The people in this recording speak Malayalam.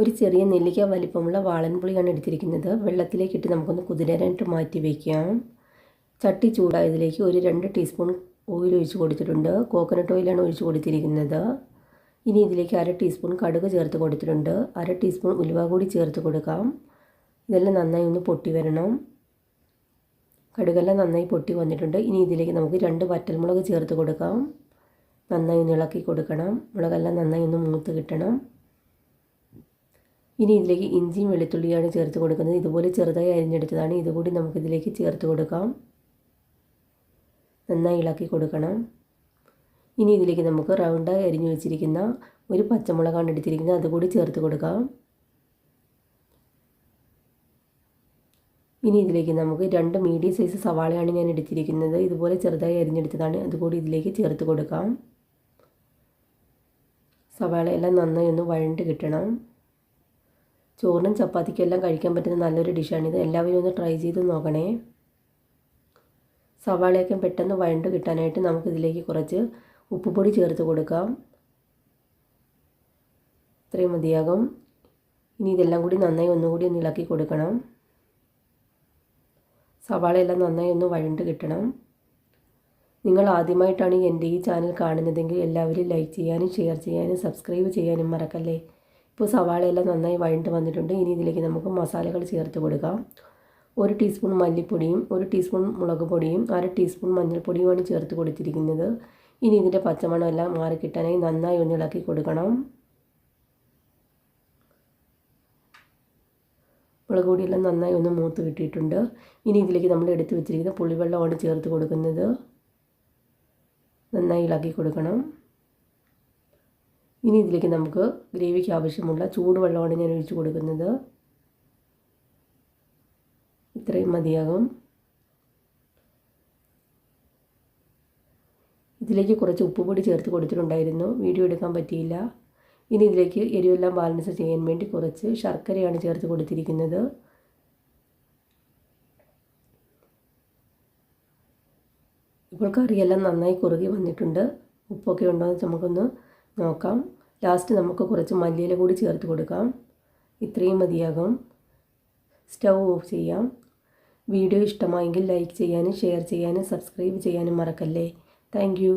ഒരു ചെറിയ നെല്ലിക്ക വലിപ്പമുള്ള വാളൻപുളിയാണ് എടുത്തിരിക്കുന്നത്. വെള്ളത്തിലേക്കിട്ട് നമുക്കൊന്ന് കുതിരാനായിട്ട് മാറ്റി വയ്ക്കാം. ചട്ടി ചൂടായതിലേക്ക് ഒരു 2 ടീസ്പൂൺ ഓയിൽ ഒഴിച്ച് കൊടുത്തിട്ടുണ്ട്. കോക്കനട്ട് ഓയിലാണ് ഒഴിച്ച് കൊടുത്തിരിക്കുന്നത്. ഇനി ഇതിലേക്ക് 1/2 ടീസ്പൂൺ കടുക് ചേർത്ത് കൊടുത്തിട്ടുണ്ട്. 1/2 ടീസ്പൂൺ ഉലുവ കൂടി ചേർത്ത് കൊടുക്കാം. ഇതെല്ലാം നന്നായി ഒന്ന് പൊട്ടി വരണം. കടുകെല്ലാം നന്നായി പൊട്ടി വന്നിട്ടുണ്ട്. ഇനി ഇതിലേക്ക് നമുക്ക് 2 വറ്റൽമുളക് ചേർത്ത് കൊടുക്കാം. നന്നായി ഒന്ന് ഇളക്കി കൊടുക്കണം. മുളകെല്ലാം നന്നായി ഒന്ന് മൂത്ത് കിട്ടണം. ഇനി ഇതിലേക്ക് ഇഞ്ചിയും വെളുത്തുള്ളിയാണ് ചേർത്ത് കൊടുക്കുന്നത്. ഇതുപോലെ ചെറുതായി അരിഞ്ഞെടുത്തതാണ്. ഇതുകൂടി നമുക്കിതിലേക്ക് ചേർത്ത് കൊടുക്കാം. നന്നായി ഇളക്കി കൊടുക്കണം. ഇനി ഇതിലേക്ക് നമുക്ക് റൗണ്ടായി അരിഞ്ഞു വെച്ചിരിക്കുന്ന ഒരു പച്ചമുളകാണ് എടുത്തിരിക്കുന്നത്. അതുകൂടി ചേർത്ത് കൊടുക്കാം. ഇനി ഇതിലേക്ക് നമുക്ക് 2 മീഡിയം സൈസ് സവാളയാണ് ഞാൻ എടുത്തിരിക്കുന്നത്. ഇതുപോലെ ചെറുതായി അരിഞ്ഞെടുത്തതാണ്. അതുകൂടി ഇതിലേക്ക് ചേർത്ത് കൊടുക്കാം. സവാളയെല്ലാം നന്നായി ഒന്ന് വഴണ്ട് കിട്ടണം. ചോറിനും ചപ്പാത്തിക്കെല്ലാം കഴിക്കാൻ പറ്റുന്ന നല്ലൊരു ഡിഷാണിത്. എല്ലാവരും ഒന്ന് ട്രൈ ചെയ്ത് നോക്കണേ. സവാളയൊക്കെ പെട്ടെന്ന് വഴണ്ട് കിട്ടാനായിട്ട് നമുക്കിതിലേക്ക് കുറച്ച് ഉപ്പുപൊടി ചേർത്ത് കൊടുക്കാം. ഇത്രയും മതിയാകും. ഇനി ഇതെല്ലാം കൂടി നന്നായി ഒന്നുകൂടി ഒന്ന് ഇളക്കി കൊടുക്കണം. സവാളയെല്ലാം നന്നായി ഒന്ന് വഴണ്ട് കിട്ടണം. നിങ്ങൾ ആദ്യമായിട്ടാണ് എൻ്റെ ഈ ചാനൽ കാണുന്നതെങ്കിൽ എല്ലാവരും ലൈക്ക് ചെയ്യാനും ഷെയർ ചെയ്യാനും സബ്സ്ക്രൈബ് ചെയ്യാനും മറക്കല്ലേ. ഇപ്പോൾ സവാളയെല്ലാം നന്നായി വഴണ്ട് വന്നിട്ടുണ്ട്. ഇനി ഇതിലേക്ക് നമുക്ക് മസാലകൾ ചേർത്ത് കൊടുക്കാം. 1 ടീസ്പൂൺ മല്ലിപ്പൊടിയും 1 ടീസ്പൂൺ മുളക് പൊടിയും 1/2 ടീസ്പൂൺ മഞ്ഞൾപ്പൊടിയുമാണ് ചേർത്ത് കൊടുത്തിരിക്കുന്നത്. ഇനി ഇതിൻ്റെ പച്ചമണം എല്ലാം മാറിക്കിട്ടാനായി നന്നായി ഒന്ന് ഇളക്കി കൊടുക്കണം. മുളക് പൊടിയെല്ലാം നന്നായി ഒന്ന് മൂത്ത് കിട്ടിയിട്ടുണ്ട്. ഇനി ഇതിലേക്ക് നമ്മൾ എടുത്തു വെച്ചിരിക്കുന്ന പുളിവെള്ളമാണ് ചേർത്ത് കൊടുക്കുന്നത്. നന്നായി ഇളക്കി കൊടുക്കണം. ഇനി ഇതിലേക്ക് നമുക്ക് ഗ്രേവിക്ക് ആവശ്യമുള്ള ചൂടുവെള്ളമാണ് ഞാൻ ഒഴിച്ച് കൊടുക്കുന്നത്. ഇത്രയും മതിയാകും. ഇതിലേക്ക് കുറച്ച് ഉപ്പുപൊടി ചേർത്ത് കൊടുത്തിട്ടുണ്ടായിരുന്നു. വീഡിയോ എടുക്കാൻ പറ്റിയില്ല. ഇനി ഇതിലേക്ക് എരിവെല്ലാം ബാലൻസ് ചെയ്യാൻ വേണ്ടി കുറച്ച് ശർക്കരയാണ് ചേർത്ത് കൊടുത്തിരിക്കുന്നത്. ഇപ്പോൾ കറിയെല്ലാം നന്നായി കുറുകി വന്നിട്ടുണ്ട്. ഉപ്പൊക്കെ ഉണ്ടോ എന്ന് നമുക്കൊന്ന് നോക്കാം. ലാസ്റ്റ് നമുക്ക് കുറച്ച് മല്ലിയില കൂടി ചേർത്ത് കൊടുക്കാം. ഇത്രയും മതിയാകും. സ്റ്റൗ ഓഫ് ചെയ്യാം. വീഡിയോ ഇഷ്ടമായെങ്കിൽ ലൈക്ക് ചെയ്യാനും ഷെയർ ചെയ്യാനും സബ്സ്ക്രൈബ് ചെയ്യാനും മറക്കല്ലേ. Thank you.